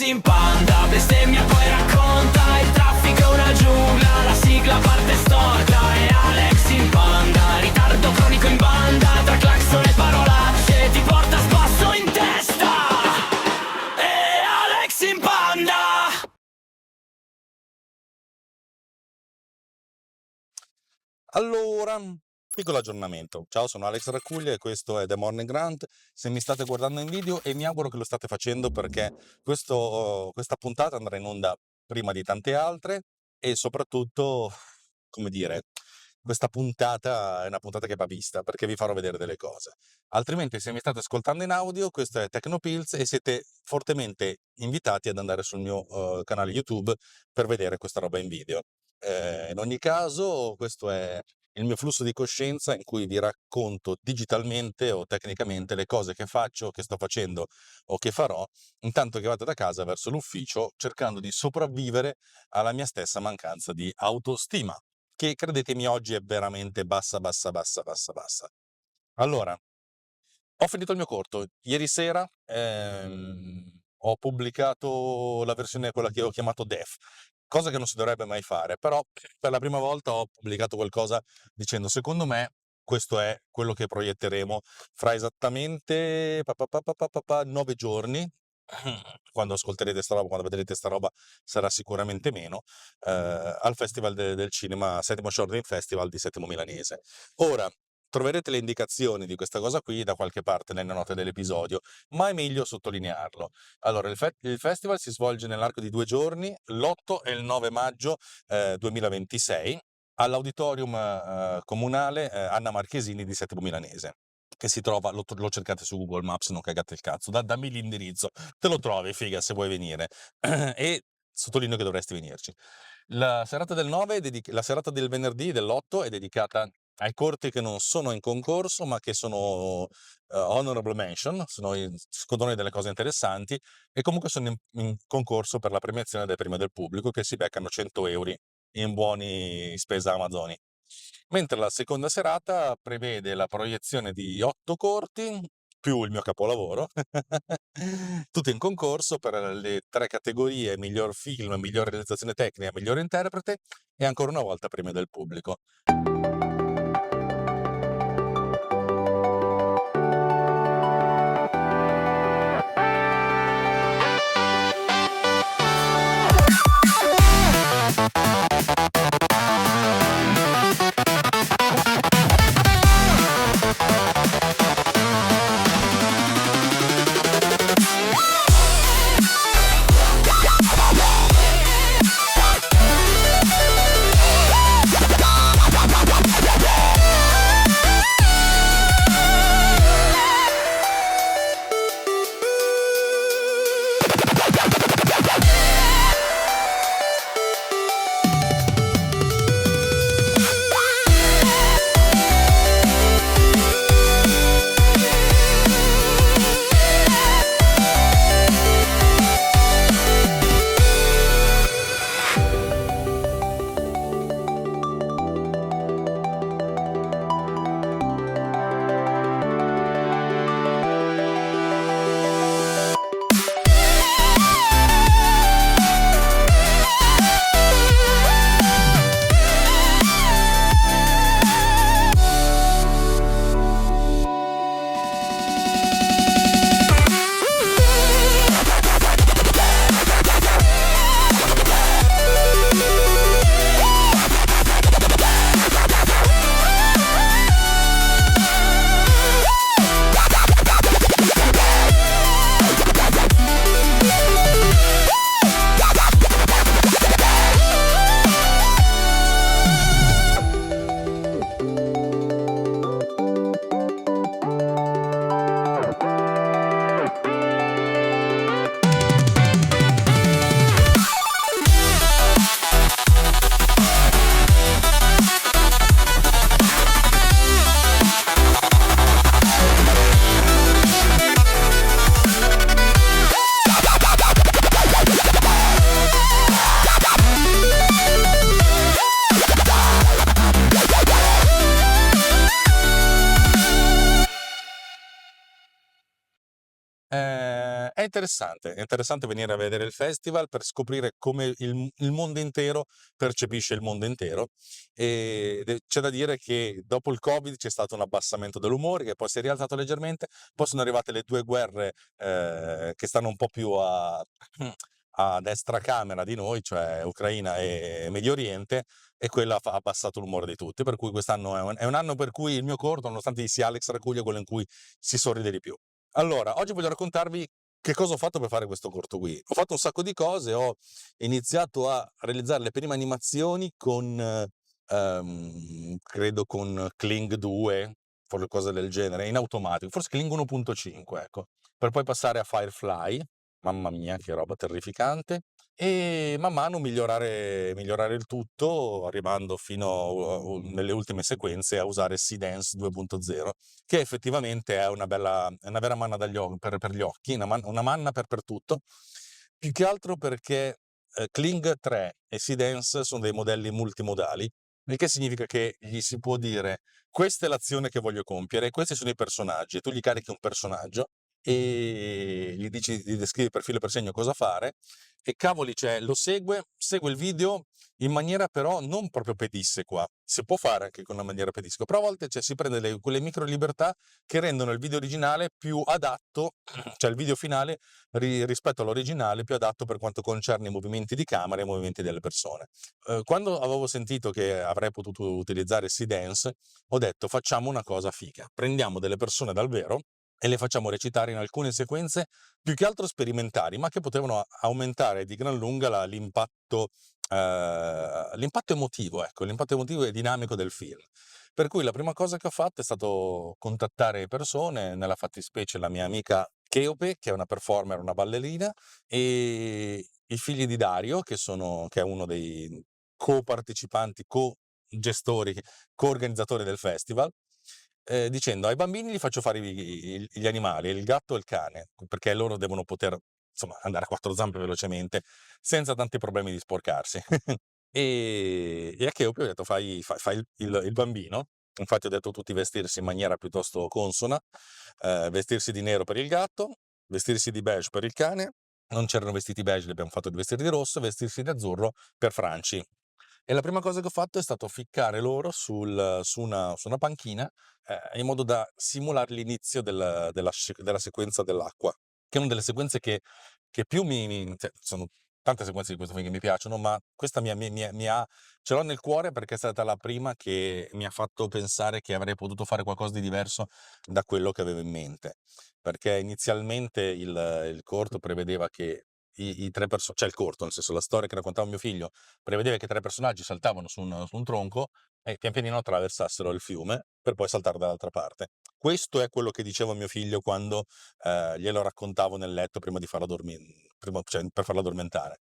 in Panda, bestemmia poi racconta, il traffico è una giungla, la sigla parte storta. E Alex in Panda, ritardo cronico in banda, tra clacson e parolacce ti porta a spasso in testa. E Alex in Panda. Allora, piccolo aggiornamento. Ciao, sono Alex Raccuglia e questo è The Morning Grant. Se mi state guardando in video, e mi auguro che lo state facendo, perché questa puntata andrà in onda prima di tante altre e soprattutto, come dire, questa puntata è una puntata che va vista perché vi farò vedere delle cose. Altrimenti, se mi state ascoltando in audio, questo è Tecnopills e siete fortemente invitati ad andare sul mio canale YouTube per vedere questa roba in video. In ogni caso, questo è il mio flusso di coscienza in cui vi racconto digitalmente o tecnicamente le cose che faccio, che sto facendo o che farò, intanto che vado da casa verso l'ufficio, cercando di sopravvivere alla mia stessa mancanza di autostima, che credetemi oggi è veramente bassa, bassa, bassa, bassa, bassa. Allora, ho finito il mio corto. Ieri sera ho pubblicato la versione, quella che ho chiamato Def, cosa che non si dovrebbe mai fare, però per la prima volta ho pubblicato qualcosa dicendo: secondo me questo è quello che proietteremo fra esattamente 9 giorni. Quando ascolterete sta roba, quando vedrete sta roba sarà sicuramente meno, al Festival del Cinema, Settimo Short Film Festival di Settimo Milanese. Ora, troverete le indicazioni di questa cosa qui da qualche parte nelle note dell'episodio, ma è meglio sottolinearlo. Allora, il festival si svolge nell'arco di 2 giorni, l'8 e il 9 maggio 2026, all'auditorium comunale Anna Marchesini di Settimo Milanese, che si trova, lo cercate su Google Maps, non cagate il cazzo, dammi l'indirizzo, te lo trovi, figa, se vuoi venire. E sottolineo che dovresti venirci. La serata del 9 la serata del venerdì dell'8 è dedicata ai corti che non sono in concorso, ma che sono honorable mention, secondo noi delle cose interessanti, e comunque sono in concorso per la premiazione del premio del pubblico, che si beccano 100 euro in buoni spesa Amazoni. Mentre la seconda serata prevede la proiezione di 8 corti, più il mio capolavoro, tutti in concorso per le 3 categorie: miglior film, miglior realizzazione tecnica, miglior interprete e ancora una volta premio del pubblico. È interessante venire a vedere il festival per scoprire come il mondo intero percepisce il mondo intero. C'è da dire che dopo il Covid c'è stato un abbassamento dell'umore, che poi si è rialzato leggermente, poi sono arrivate le due guerre che stanno un po' più a destra camera di noi, cioè Ucraina e Medio Oriente, e quella ha abbassato l'umore di tutti, per cui quest'anno è un anno per cui il mio corto, nonostante sia Alex Raccuglia, è quello in cui si sorride di più. Allora, oggi voglio raccontarvi che cosa ho fatto per fare questo corto qui. Ho fatto un sacco di cose, ho iniziato a realizzare le prime animazioni con, credo con Kling 2, qualcosa del genere, in automatico, forse Kling 1.5, ecco, per poi passare a Firefly, mamma mia che roba terrificante, e man mano migliorare il tutto, arrivando fino nelle ultime sequenze a usare Seedance 2.0, che effettivamente è è una vera manna per gli occhi, una manna per tutto, più che altro perché Kling 3 e Seedance sono dei modelli multimodali, il che significa che gli si può dire questa è l'azione che voglio compiere, questi sono i personaggi, e tu gli carichi un personaggio e gli dici, gli descrivi per filo e per segno cosa fare, e cavoli, cioè, segue il video in maniera però non proprio pedissequa, si può fare anche con una maniera pedissequa, però a volte cioè, si prende quelle micro libertà che rendono il video originale più adatto, cioè il video finale rispetto all'originale più adatto per quanto concerne i movimenti di camera e i movimenti delle persone. Quando avevo sentito che avrei potuto utilizzare Seedance, ho detto facciamo una cosa figa, prendiamo delle persone dal vero e le facciamo recitare in alcune sequenze più che altro sperimentali, ma che potevano aumentare di gran lunga l'impatto emotivo, ecco, l'impatto emotivo e dinamico del film. Per cui la prima cosa che ho fatto è stato contattare persone, nella fattispecie la mia amica Cheope, che è una performer, una ballerina, e i figli di Dario, che è uno dei co-partecipanti, co-gestori, co-organizzatori del festival, dicendo ai bambini li faccio fare gli animali, il gatto e il cane, perché loro devono poter insomma andare a quattro zampe velocemente, senza tanti problemi di sporcarsi. E a Cheopi ho detto fai il bambino, infatti ho detto a tutti vestirsi in maniera piuttosto consona, vestirsi di nero per il gatto, vestirsi di beige per il cane, non c'erano vestiti beige, li abbiamo fatto di vestire di rosso, vestirsi di azzurro per Franci. E la prima cosa che ho fatto è stato ficcare loro su una panchina, in modo da simulare l'inizio della sequenza dell'acqua, che è una delle sequenze che più cioè, sono tante sequenze di questo film che mi piacciono, ma questa ce l'ho nel cuore perché è stata la prima che mi ha fatto pensare che avrei potuto fare qualcosa di diverso da quello che avevo in mente. Perché inizialmente il corto prevedeva che i tre personaggi, cioè il corto, nel senso la storia che raccontava mio figlio, prevedeva che tre personaggi saltavano su un tronco e pian pianino attraversassero il fiume per poi saltare dall'altra parte. Questo è quello che diceva mio figlio quando glielo raccontavo nel letto prima di farla dormire, cioè, per farla addormentare.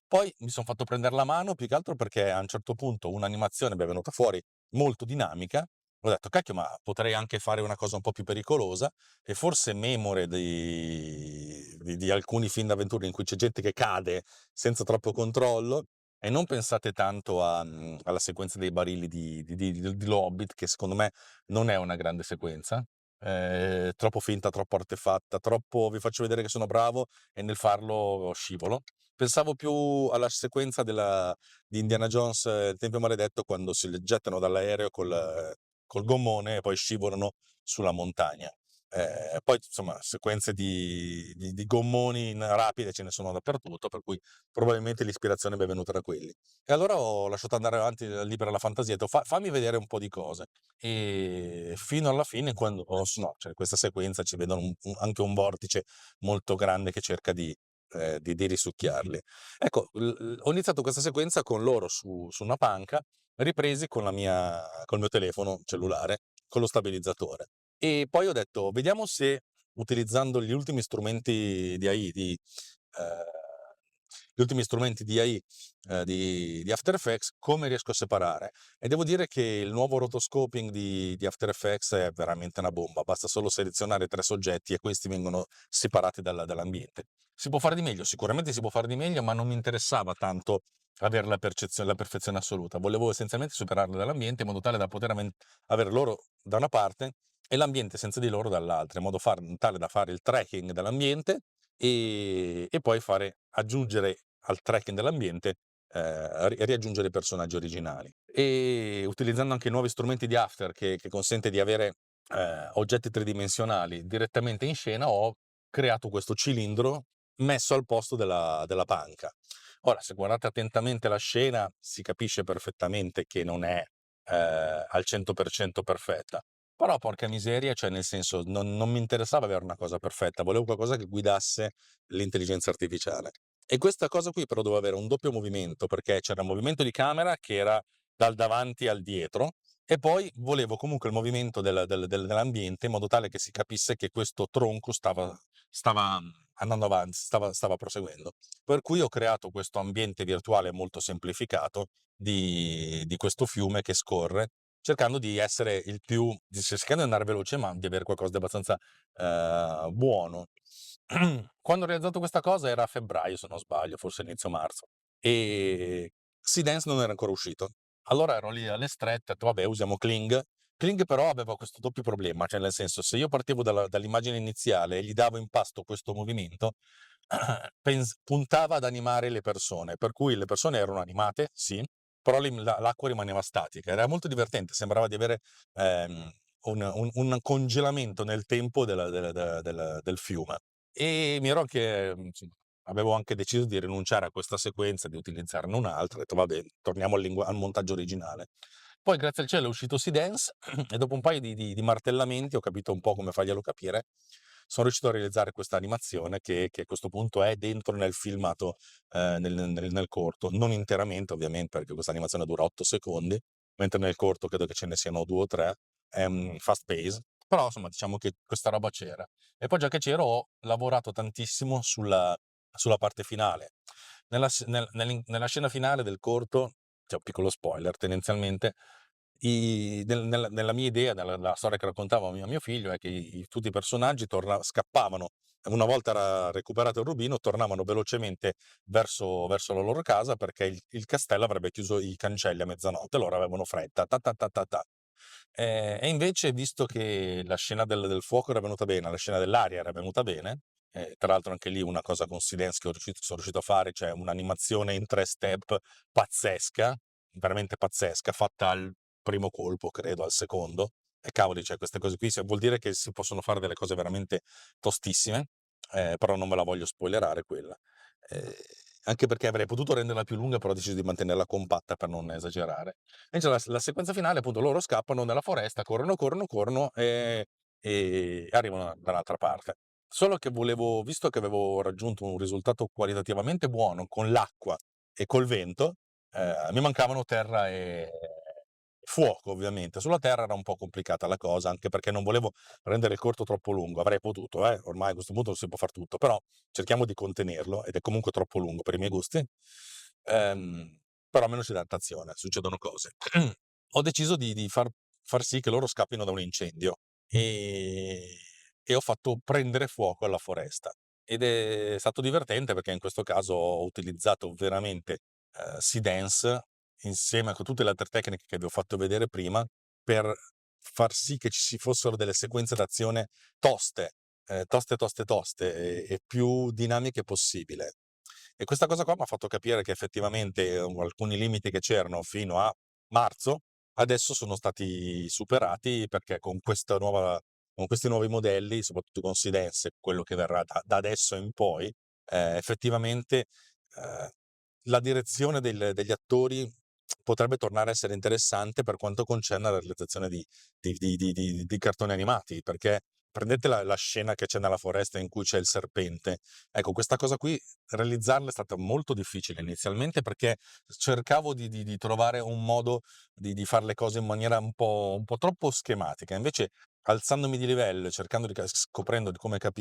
Poi mi sono fatto prendere la mano più che altro perché a un certo punto un'animazione mi è venuta fuori molto dinamica. Ho detto, cacchio, ma potrei anche fare una cosa un po' più pericolosa, e forse memore di alcuni film d'avventura in cui c'è gente che cade senza troppo controllo. E non pensate tanto alla sequenza dei barili di Hobbit, che secondo me non è una grande sequenza, troppo finta, troppo artefatta, troppo vi faccio vedere che sono bravo e nel farlo scivolo. Pensavo più alla sequenza di Indiana Jones, il Tempio Maledetto, quando si gettano dall'aereo col gommone e poi scivolano sulla montagna. Poi insomma sequenze di gommoni rapide ce ne sono dappertutto, per cui probabilmente l'ispirazione mi è venuta da quelli. E allora ho lasciato andare avanti libera la fantasia, ho detto fammi vedere un po' di cose. E fino alla fine, quando no, cioè questa sequenza ci vedono anche un vortice molto grande che cerca di risucchiarli. Ecco, ho iniziato questa sequenza con loro su una panca, ripresi col mio telefono cellulare, con lo stabilizzatore. E poi ho detto, vediamo se utilizzando gli ultimi strumenti di AI, di After Effects, come riesco a separare. E devo dire che il nuovo rotoscoping di After Effects è veramente una bomba, basta solo selezionare tre soggetti e questi vengono separati dall'ambiente. Si può fare di meglio? Sicuramente si può fare di meglio, ma non mi interessava tanto avere la perfezione assoluta. Volevo essenzialmente superarlo dall'ambiente in modo tale da poter avere loro da una parte e l'ambiente senza di loro dall'altra, in modo tale da fare il tracking dell'ambiente e poi aggiungere al tracking dell'ambiente, riaggiungere i personaggi originali. E utilizzando anche nuovi strumenti di After che consente di avere oggetti tridimensionali direttamente in scena, ho creato questo cilindro messo al posto della panca. Ora, se guardate attentamente la scena, si capisce perfettamente che non è al 100% perfetta. Però porca miseria, cioè nel senso, non mi interessava avere una cosa perfetta, volevo qualcosa che guidasse l'intelligenza artificiale. E questa cosa qui però doveva avere un doppio movimento, perché c'era un movimento di camera che era dal davanti al dietro, e poi volevo comunque il movimento dell'ambiente in modo tale che si capisse che questo tronco stava andando avanti, stava proseguendo. Per cui ho creato questo ambiente virtuale molto semplificato di questo fiume che scorre, cercando di essere cercando di andare veloce, ma di avere qualcosa di abbastanza buono. Quando ho realizzato questa cosa era a febbraio, se non sbaglio, forse inizio marzo, e Seedance non era ancora uscito. Allora ero lì alle strette, ho detto vabbè, usiamo Kling. Kling però aveva questo doppio problema, cioè nel senso, se io partivo dall'immagine iniziale e gli davo in pasto questo movimento, puntava ad animare le persone, per cui le persone erano animate, sì, però l'acqua rimaneva statica. Era molto divertente, sembrava di avere un congelamento nel tempo del fiume. E mi ero anche, avevo anche deciso di rinunciare a questa sequenza, di utilizzarne un'altra, ho detto vabbè, torniamo al montaggio originale. Poi grazie al cielo è uscito Seedance e dopo un paio di martellamenti ho capito un po' come farglielo capire. Sono riuscito a realizzare questa animazione che a questo punto è dentro nel filmato, nel corto, non interamente ovviamente, perché questa animazione dura 8 secondi, mentre nel corto credo che ce ne siano 2 o 3, è un fast pace, però insomma diciamo che questa roba c'era. E poi già che c'ero ho lavorato tantissimo sulla parte finale. Nella scena finale del corto, c'è un piccolo spoiler, tendenzialmente nella mia idea, nella storia che raccontavo a mio figlio, è che tutti i personaggi scappavano, una volta era recuperato il rubino, tornavano velocemente verso la loro casa perché il castello avrebbe chiuso i cancelli a mezzanotte, loro avevano fretta. Ta ta ta ta ta. E invece, visto che la scena del fuoco era venuta bene, la scena dell'aria era venuta bene, tra l'altro anche lì una cosa con Silence che sono riuscito a fare, cioè un'animazione in 3 step pazzesca, veramente pazzesca, fatta al primo colpo, credo, al secondo. E cavoli, cioè queste cose qui vuol dire che si possono fare delle cose veramente tostissime, però non me la voglio spoilerare quella. Eh, Anche perché avrei potuto renderla più lunga, però ho deciso di mantenerla compatta per non esagerare. Invece la sequenza finale, appunto, loro scappano nella foresta, corrono e arrivano dall'altra parte. Solo che visto che avevo raggiunto un risultato qualitativamente buono con l'acqua e col vento, mi mancavano terra e fuoco, ovviamente. Sulla terra era un po' complicata la cosa, anche perché non volevo rendere il corto troppo lungo. Avrei potuto, ormai a questo punto si può far tutto, però cerchiamo di contenerlo ed è comunque troppo lungo per i miei gusti. Ehm, Però almeno c'è adattazione, succedono cose. Ho deciso di far sì che loro scappino da un incendio e ho fatto prendere fuoco alla foresta. Ed è stato divertente perché in questo caso ho utilizzato veramente Seedance insieme a tutte le altre tecniche che vi ho fatto vedere prima per far sì che ci fossero delle sequenze d'azione toste, toste e più dinamiche possibile. E questa cosa qua m'ha fatto capire che effettivamente, alcuni limiti che c'erano fino a marzo, adesso sono stati superati perché con questi nuovi modelli, soprattutto con Seedance, quello che verrà da adesso in poi, effettivamente, ehm, la direzione degli attori potrebbe tornare a essere interessante per quanto concerne la realizzazione di cartoni animati, perché prendete la scena che c'è nella foresta in cui c'è il serpente. Ecco, questa cosa qui realizzarla è stata molto difficile inizialmente perché cercavo di trovare un modo di far le cose in maniera un po' troppo schematica. Invece, alzandomi di livello e cercando scoprendo di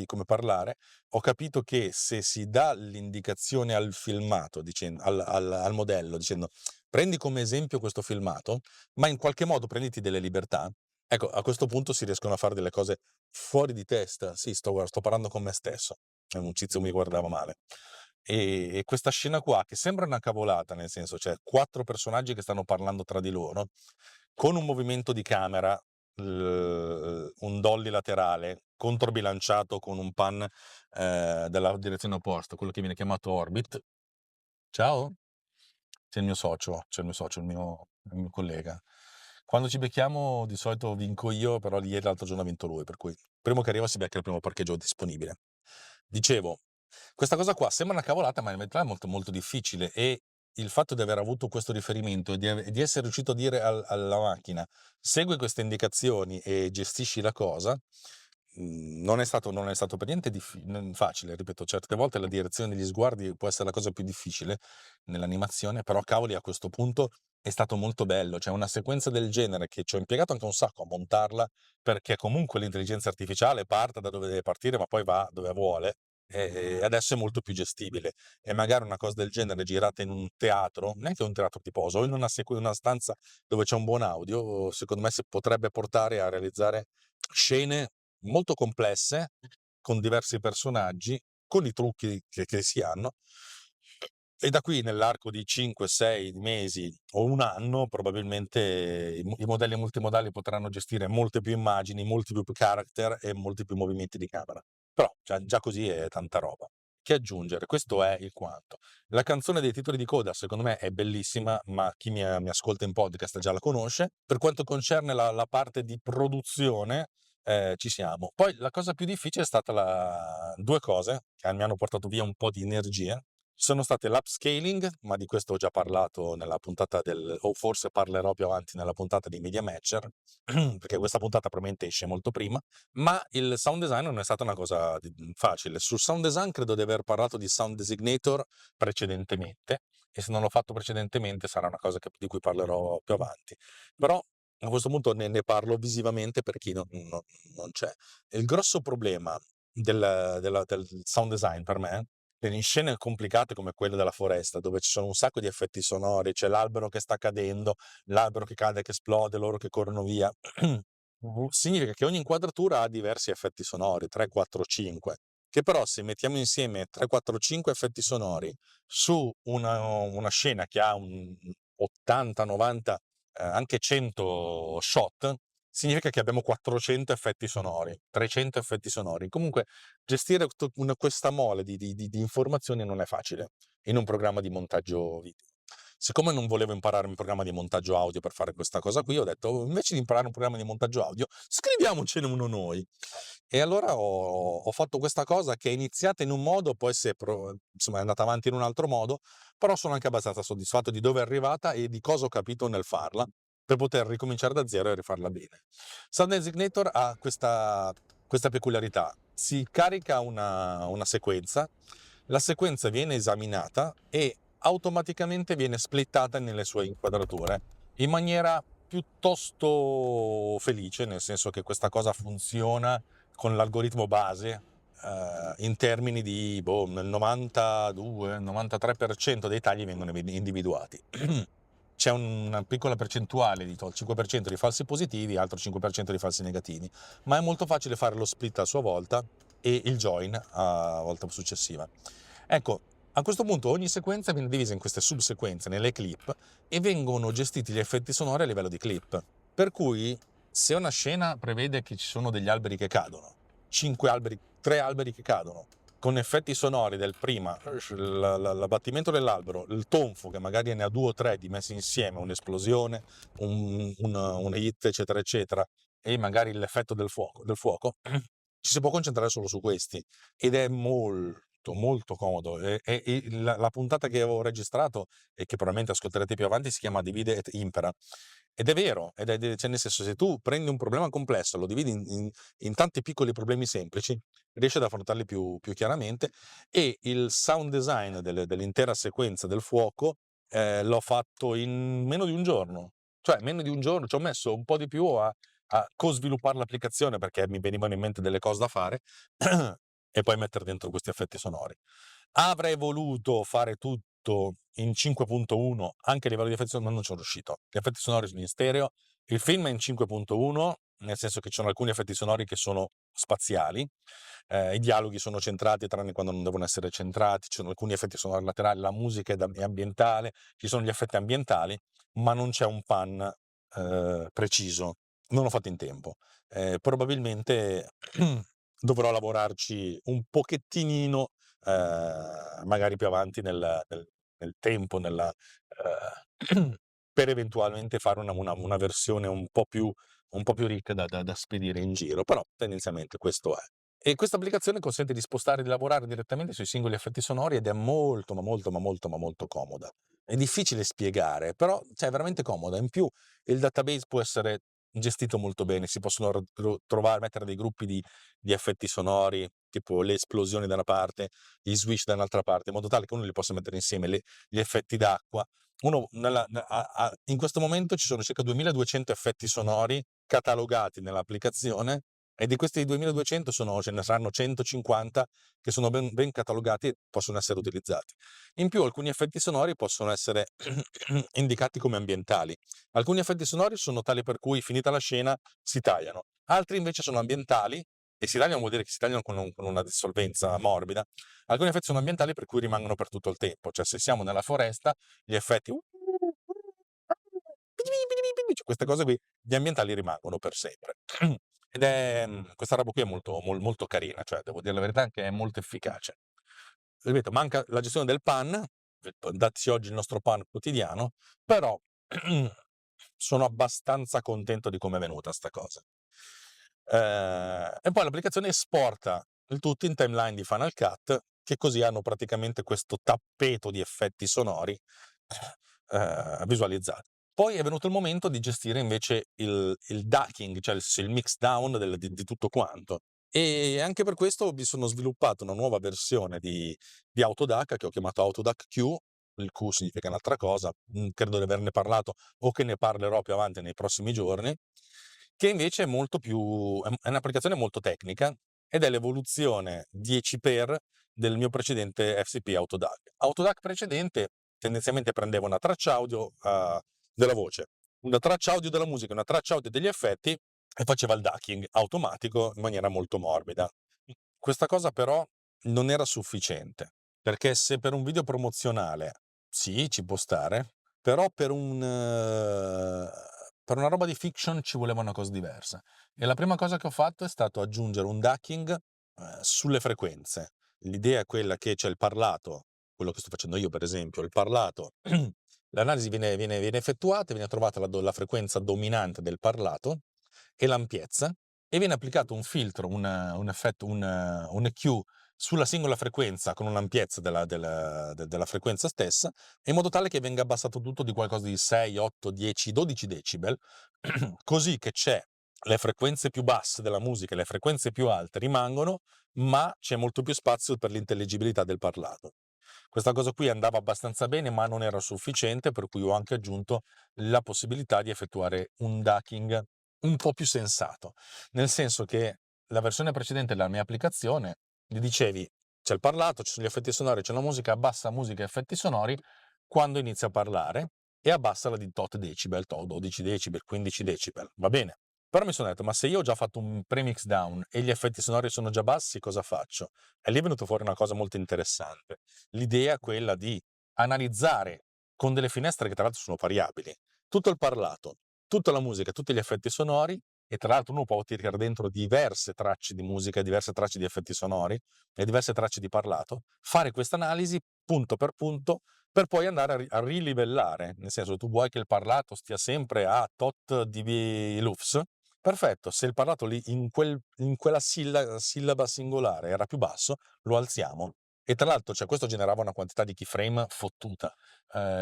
come parlare, ho capito che se si dà l'indicazione al filmato, al modello, dicendo prendi come esempio questo filmato, ma in qualche modo prenditi delle libertà, ecco, a questo punto si riescono a fare delle cose fuori di testa. Sì, sto parlando con me stesso. E un tizio mi guardava male. E questa scena qua, che sembra una cavolata, nel senso, c'è 4 personaggi che stanno parlando tra di loro, con un movimento di camera un dolly laterale controbilanciato con un pan della direzione opposta, quello che viene chiamato orbit. Ciao, il mio collega. Quando ci becchiamo di solito vinco io, però ieri l'altro giorno ha vinto lui, per cui primo che arriva si becca il primo parcheggio disponibile. Dicevo, questa cosa qua sembra una cavolata, ma in realtà è molto molto difficile, e il fatto di aver avuto questo riferimento e di essere riuscito a dire alla macchina segui queste indicazioni e gestisci la cosa, non è stato per niente facile. Ripeto, certe volte la direzione degli sguardi può essere la cosa più difficile nell'animazione, però cavoli, a questo punto è stato molto bello. Cioè, una sequenza del genere che ci ho impiegato anche un sacco a montarla, perché comunque l'intelligenza artificiale parte da dove deve partire, ma poi va dove vuole, e adesso è molto più gestibile. E magari una cosa del genere girata in un teatro, neanche un teatro tiposo, o in una stanza dove c'è un buon audio, secondo me si potrebbe portare a realizzare scene molto complesse, con diversi personaggi, con i trucchi che si hanno, e da qui nell'arco di 5, 6 mesi o un anno probabilmente i modelli multimodali potranno gestire molte più immagini, molti più character e molti più movimenti di camera. Però già così è tanta roba. Che aggiungere? Questo è il quanto. La canzone dei titoli di coda secondo me è bellissima, ma chi mi ascolta in podcast già la conosce. Per quanto concerne la parte di produzione, ci siamo. Poi la cosa più difficile è stata due cose che mi hanno portato via un po' di energie. Sono state l'upscaling, ma di questo ho già parlato nella puntata o forse parlerò più avanti nella puntata di Media Matcher, perché questa puntata probabilmente esce molto prima, ma il sound design non è stata una cosa facile. Sul sound design credo di aver parlato di Sound Designator precedentemente, e se non l'ho fatto precedentemente sarà una cosa di cui parlerò più avanti. Però a questo punto ne parlo visivamente per chi non c'è. Il grosso problema del sound design per me, in scene complicate come quelle della foresta, dove ci sono un sacco di effetti sonori, c'è l'albero che sta cadendo, l'albero che cade, che esplode, loro che corrono via, significa che ogni inquadratura ha diversi effetti sonori, 3, 4, 5, che però se mettiamo insieme 3, 4, 5 effetti sonori su una scena che ha un 80, 90, anche 100 shot, significa che abbiamo 400 effetti sonori, 300 effetti sonori. Comunque gestire questa mole di informazioni non è facile in un programma di montaggio video. Siccome non volevo imparare un programma di montaggio audio per fare questa cosa qui, ho detto, invece di imparare un programma di montaggio audio, scriviamocene uno noi. E allora ho fatto questa cosa che è iniziata in un modo, poi insomma, è andata avanti in un altro modo, però sono anche abbastanza soddisfatto di dove è arrivata e di cosa ho capito nel farla, per poter ricominciare da zero e rifarla bene. Sound Designator ha questa peculiarità: si carica una sequenza, la sequenza viene esaminata e automaticamente viene splittata nelle sue inquadrature in maniera piuttosto felice, nel senso che questa cosa funziona con l'algoritmo base, in termini di nel 92-93% dei tagli vengono individuati. C'è una piccola percentuale, il 5% di falsi positivi, altro 5% di falsi negativi, ma è molto facile fare lo split a sua volta e il join a volta successiva. Ecco, a questo punto ogni sequenza viene divisa in queste subsequenze, nelle clip, e vengono gestiti gli effetti sonori a livello di clip. Per cui, se una scena prevede che ci sono degli alberi che cadono, 3 alberi che cadono, con effetti sonori del prima, l'abbattimento dell'albero, il tonfo che magari ne ha 2 o 3 di messi insieme, un'esplosione, un hit, eccetera, eccetera, e magari l'effetto del fuoco, ci si può concentrare solo su questi, ed è molto comodo. E la puntata che avevo registrato e che probabilmente ascolterete più avanti si chiama Divide et Impera, ed è vero, cioè nel senso, se tu prendi un problema complesso, lo dividi in tanti piccoli problemi semplici, riesci ad affrontarli più chiaramente. E il sound design dell'intera sequenza del fuoco l'ho fatto in meno di un giorno. Cioè, meno di un giorno, ci ho messo un po' di più a co-sviluppare l'applicazione, perché mi venivano in mente delle cose da fare, e poi mettere dentro questi effetti sonori. Avrei voluto fare tutto in 5.1 anche a livello di effetti sonori, ma non ci sono riuscito. Gli effetti sonori sono in stereo, il film è in 5.1, nel senso che ci sono alcuni effetti sonori che sono spaziali, i dialoghi sono centrati tranne quando non devono essere centrati, ci sono alcuni effetti sonori laterali, la musica è ambientale, ci sono gli effetti ambientali, ma non c'è un pan preciso. non ho fatto in tempo. Probabilmente dovrò lavorarci un pochettinino, magari più avanti nel tempo, per eventualmente fare una versione un po' più ricca da spedire in giro, però tendenzialmente questo è. E questa applicazione consente di spostare e di lavorare direttamente sui singoli effetti sonori ed è molto, ma molto comoda. È difficile spiegare, però cioè, è veramente comoda. In più il database può essere gestito molto bene, si possono trovare, mettere dei gruppi di effetti sonori, tipo le esplosioni da una parte, gli swish da un'altra parte, in modo tale che uno li possa mettere insieme, gli effetti d'acqua. In questo momento ci sono circa 2200 effetti sonori catalogati nell'applicazione e di questi 2200 ce ne saranno 150 che sono ben catalogati e possono essere utilizzati. In più alcuni effetti sonori possono essere indicati come ambientali. Alcuni effetti sonori sono tali per cui finita la scena si tagliano, altri invece sono ambientali e si tagliano vuol dire che si tagliano con una dissolvenza morbida. Alcuni effetti sono ambientali per cui rimangono per tutto il tempo, cioè se siamo nella foresta gli effetti cioè queste cose qui, gli ambientali rimangono per sempre. Ed è questa roba qui è molto carina, cioè devo dire la verità che è molto efficace. Ripeto, manca la gestione del PAN, dateci oggi il nostro PAN quotidiano, però sono abbastanza contento di come è venuta sta cosa. E poi l'applicazione esporta il tutto in timeline di Final Cut, che così hanno praticamente questo tappeto di effetti sonori visualizzati. Poi è venuto il momento di gestire invece il ducking, cioè il mix down di tutto quanto. E anche per questo mi sono sviluppato una nuova versione di Autodac che ho chiamato Autodac Q, il Q significa un'altra cosa, credo di averne parlato o che ne parlerò più avanti nei prossimi giorni, che invece è molto più, è un'applicazione molto tecnica ed è l'evoluzione 10x del mio precedente FCP Autodac. Autodac precedente tendenzialmente prendeva una traccia audio della voce, una traccia audio della musica, una traccia audio degli effetti e faceva il ducking automatico in maniera molto morbida. Questa cosa però non era sufficiente, perché se per un video promozionale sì, ci può stare, però per una roba di fiction ci voleva una cosa diversa. E la prima cosa che ho fatto è stato aggiungere un ducking sulle frequenze. L'idea è quella che c'è il parlato, quello che sto facendo io per esempio, il parlato, l'analisi viene effettuata, viene trovata la frequenza dominante del parlato e l'ampiezza e viene applicato un filtro, un effetto, un EQ sulla singola frequenza con un'ampiezza della frequenza stessa, in modo tale che venga abbassato tutto di qualcosa di 6, 8, 10, 12 decibel, così che le frequenze più basse della musica e le frequenze più alte rimangono, ma c'è molto più spazio per l'intelligibilità del parlato. Questa cosa qui andava abbastanza bene, ma non era sufficiente, per cui ho anche aggiunto la possibilità di effettuare un ducking un po' più sensato, nel senso che la versione precedente della mia applicazione gli dicevi c'è il parlato, ci sono gli effetti sonori, c'è la musica, abbassa musica e effetti sonori quando inizia a parlare e abbassala di tot decibel, 12 decibel, 15 decibel, va bene. Però mi sono detto, ma se io ho già fatto un premix down e gli effetti sonori sono già bassi, cosa faccio? E lì è venuto fuori una cosa molto interessante. L'idea è quella di analizzare con delle finestre che tra l'altro sono variabili, tutto il parlato, tutta la musica, tutti gli effetti sonori e tra l'altro uno può tirare dentro diverse tracce di musica, diverse tracce di effetti sonori e diverse tracce di parlato, fare questa analisi punto per poi andare a rilivellare, nel senso tu vuoi che il parlato stia sempre a tot dB lufs, perfetto, se il parlato lì in quella sillaba singolare era più basso, lo alziamo. E tra l'altro cioè, questo generava una quantità di keyframe fottuta.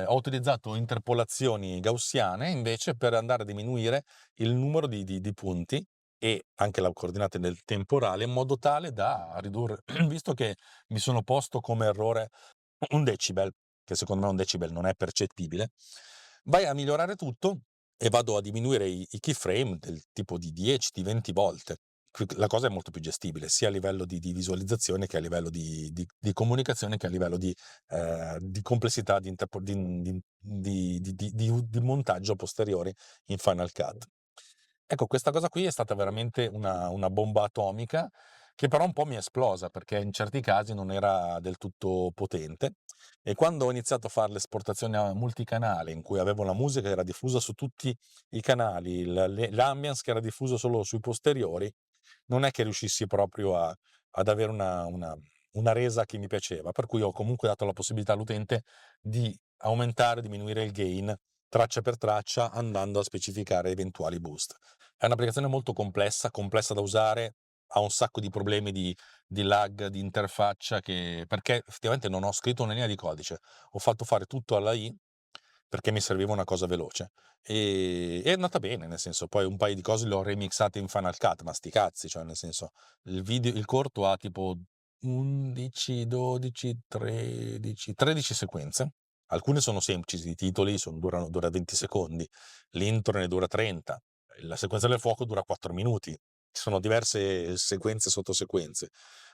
Ho utilizzato interpolazioni gaussiane invece per andare a diminuire il numero di punti e anche la coordinata del temporale in modo tale da ridurre, visto che mi sono posto come errore un decibel, che secondo me un decibel non è percettibile, vai a migliorare tutto e vado a diminuire i keyframe del tipo di 10, di 20 volte. La cosa è molto più gestibile, sia a livello di visualizzazione che a livello di comunicazione che a livello di complessità di montaggio posteriori in Final Cut. Ecco, questa cosa qui è stata veramente una bomba atomica che però un po' mi è esplosa perché in certi casi non era del tutto potente. E quando ho iniziato a fare l'esportazione a multicanale, in cui avevo la musica che era diffusa su tutti i canali, l'ambience che era diffuso solo sui posteriori, non è che riuscissi proprio ad avere una resa che mi piaceva, per cui ho comunque dato la possibilità all'utente di aumentare, diminuire il gain traccia per traccia andando a specificare eventuali boost. È un'applicazione molto complessa da usare, ha un sacco di problemi di lag, di interfaccia, perché effettivamente non ho scritto una linea di codice, ho fatto fare tutto alla I perché mi serviva una cosa veloce. E è andata bene, nel senso, poi un paio di cose le ho remixate in Final Cut, ma sti cazzi, cioè nel senso, il corto ha tipo 11, 12, 13 sequenze. Alcune sono semplici, i titoli dura 20 secondi, l'intro ne dura 30, la sequenza del fuoco dura 4 minuti. Ci sono diverse sequenze sotto sequenze,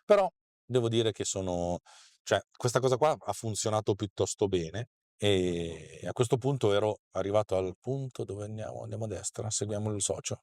però devo dire che cioè, questa cosa qua ha funzionato piuttosto bene e a questo punto ero arrivato al punto dove andiamo a destra, seguiamo il socio.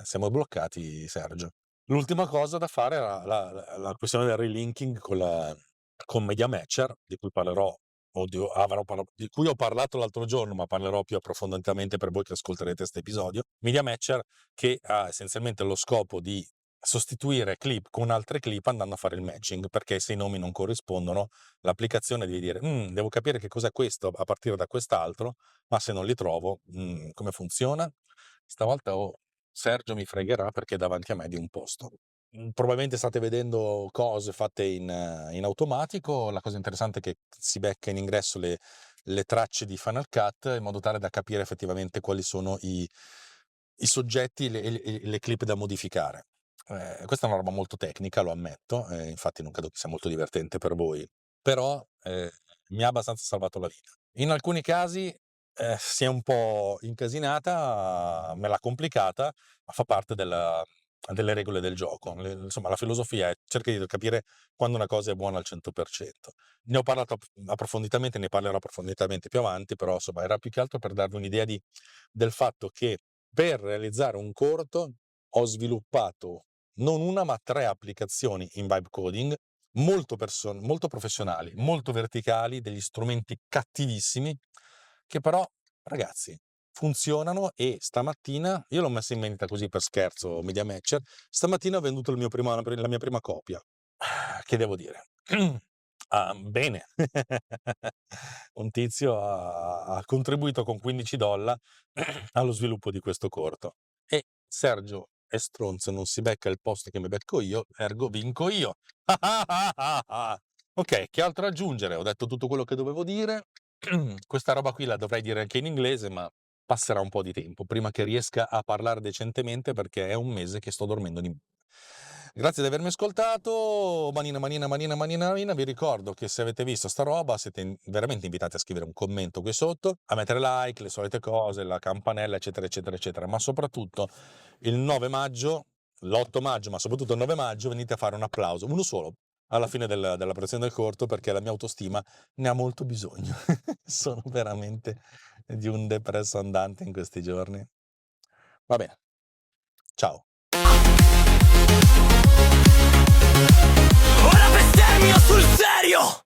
Siamo bloccati, Sergio. L'ultima cosa da fare era la questione del relinking con Media Matcher, di cui parlerò, di cui ho parlato l'altro giorno, ma parlerò più approfonditamente per voi che ascolterete questo episodio. Media Matcher che ha essenzialmente lo scopo di sostituire clip con altre clip andando a fare il matching, perché se i nomi non corrispondono, l'applicazione devi dire, devo capire che cos'è questo a partire da quest'altro, ma se non li trovo, come funziona? Stavolta Sergio mi fregherà perché è davanti a me di un posto. Probabilmente state vedendo cose fatte in automatico, la cosa interessante è che si becca in ingresso le tracce di Final Cut in modo tale da capire effettivamente quali sono i soggetti e le clip da modificare. Questa è una roba molto tecnica, lo ammetto, infatti non credo che sia molto divertente per voi, però mi ha abbastanza salvato la vita. In alcuni casi si è un po' incasinata, me l'ha complicata, ma fa parte delle regole del gioco. Insomma, la filosofia è cercare di capire quando una cosa è buona al 100%. Ne ho parlato approfonditamente, ne parlerò approfonditamente più avanti, però insomma era più che altro per darvi un'idea del fatto che per realizzare un corto ho sviluppato non una ma 3 applicazioni in vibe coding molto professionali, molto verticali, degli strumenti cattivissimi che però, ragazzi, funzionano e stamattina io l'ho messa in vendita così per scherzo, Media Matcher, stamattina ho venduto la mia prima copia. Che devo dire? Bene. Un tizio ha contribuito con $15 allo sviluppo di questo corto. E Sergio è stronzo, non si becca il posto che mi becco io, ergo vinco io. Ok, che altro aggiungere? Ho detto tutto quello che dovevo dire. Questa roba qui la dovrei dire anche in inglese, ma passerà un po' di tempo prima che riesca a parlare decentemente perché è un mese che sto dormendo di. Grazie di avermi ascoltato, manina, manina, manina, manina, manina. Vi ricordo che se avete visto sta roba siete veramente invitati a scrivere un commento qui sotto, a mettere like, le solite cose, la campanella, eccetera, eccetera, eccetera. Ma soprattutto il 9 maggio, l'8 maggio, ma soprattutto il 9 maggio, venite a fare un applauso, uno solo, alla fine della presentazione del corto, perché la mia autostima ne ha molto bisogno. Sono veramente di un depresso andante in questi giorni. Va bene, ciao. Ora bestemmio sul serio!